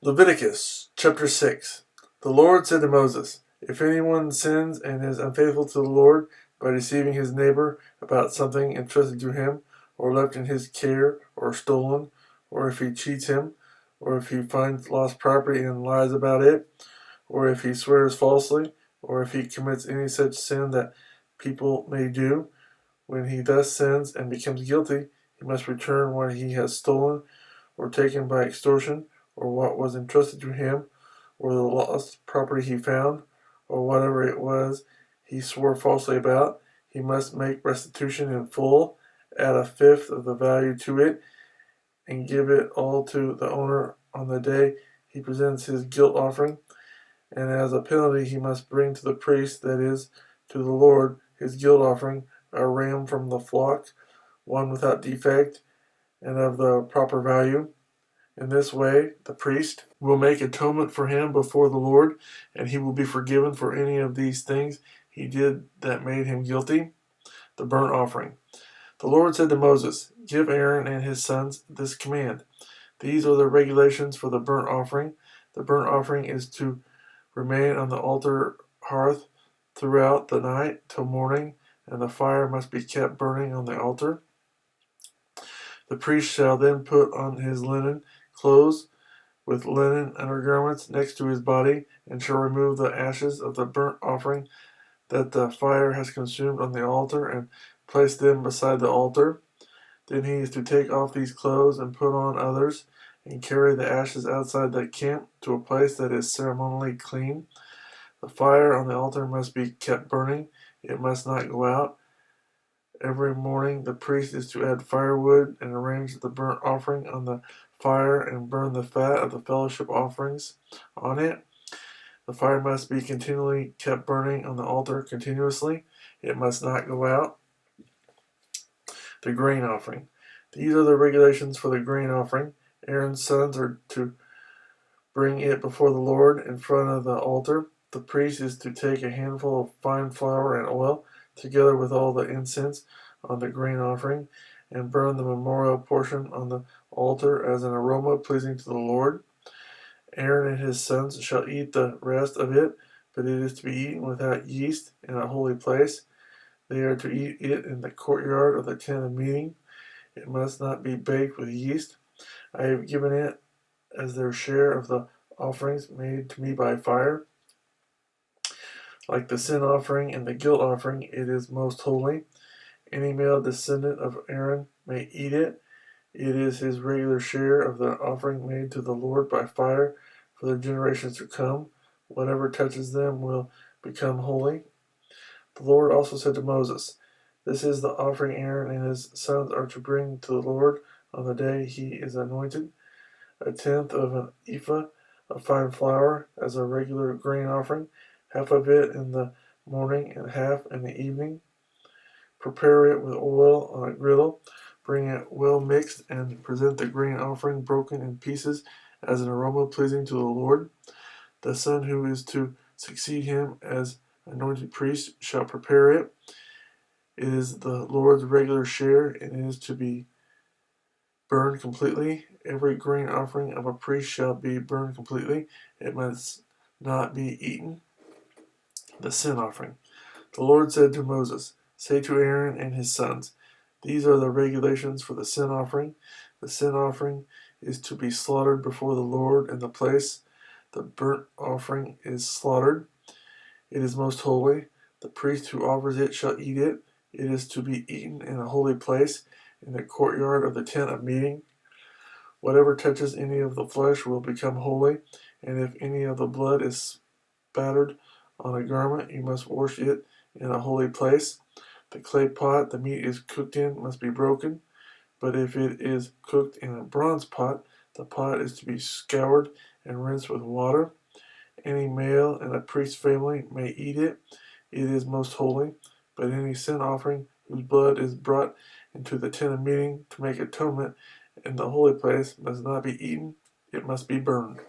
Leviticus chapter 6. The Lord said to Moses, "If anyone sins and is unfaithful to the Lord by deceiving his neighbor about something entrusted to him, or left in his care, or stolen, or if he cheats him, or if he finds lost property and lies about it, or if he swears falsely, or if he commits any such sin that people may do, when he thus sins and becomes guilty, he must return what he has stolen or taken by extortion, or what was entrusted to him, or the lost property he found, or whatever it was he swore falsely about. He must make restitution in full, add a fifth of the value to it, and give it all to the owner on the day he presents his guilt offering. And as a penalty he must bring to the priest, that is, to the Lord, his guilt offering, a ram from the flock, one without defect, and of the proper value. In this way, the priest will make atonement for him before the Lord, and he will be forgiven for any of these things he did that made him guilty. The burnt offering. The Lord said to Moses, "Give Aaron and his sons this command. These are the regulations for the burnt offering. The burnt offering is to remain on the altar hearth throughout the night till morning, and the fire must be kept burning on the altar. The priest shall then put on his linen clothes with linen undergarments next to his body, and shall remove the ashes of the burnt offering that the fire has consumed on the altar, and place them beside the altar. Then he is to take off these clothes and put on others, and carry the ashes outside the camp to a place that is ceremonially clean. The fire on the altar must be kept burning. It must not go out. Every morning the priest is to add firewood and arrange the burnt offering on the fire and burn the fat of the fellowship offerings on it. The fire must be continually kept burning on the altar continuously. It must not go out. The grain offering. These are the regulations for the grain offering. Aaron's sons are to bring it before the Lord in front of the altar. The priest is to take a handful of fine flour and oil, together with all the incense on the grain offering, and burn the memorial portion on the altar as an aroma pleasing to the Lord. Aaron and his sons shall eat the rest of it, but it is to be eaten without yeast in a holy place. They are to eat it in the courtyard of the tent of meeting. It must not be baked with yeast. I have given it as their share of the offerings made to me by fire. Like the sin offering and the guilt offering, it is most holy. Any male descendant of Aaron may eat it. It is his regular share of the offering made to the Lord by fire for the generations to come. Whatever touches them will become holy. The Lord also said to Moses, "This is the offering Aaron and his sons are to bring to the Lord on the day he is anointed: a tenth of an ephah of fine flour as a regular grain offering, half of it in the morning and half in the evening. Prepare it with oil on a griddle. Bring it well mixed, and present the grain offering broken in pieces as an aroma pleasing to the Lord. The son who is to succeed him as anointed priest shall prepare it. It is the Lord's regular share, and it is to be burned completely. Every grain offering of a priest shall be burned completely. It must not be eaten." The sin offering. The Lord said to Moses, "Say to Aaron and his sons, these are the regulations for the sin offering. The sin offering is to be slaughtered before the Lord in the place the burnt offering is slaughtered. It is most holy. The priest who offers it shall eat it. It is to be eaten in a holy place, in the courtyard of the tent of meeting. Whatever touches any of the flesh will become holy, and if any of the blood is spattered on a garment, you must wash it in a holy place. The clay pot the meat is cooked in must be broken, but if it is cooked in a bronze pot, the pot is to be scoured and rinsed with water. Any male in a priest's family may eat it. It is most holy. But any sin offering whose blood is brought into the tent of meeting to make atonement in the holy place must not be eaten. It must be burned."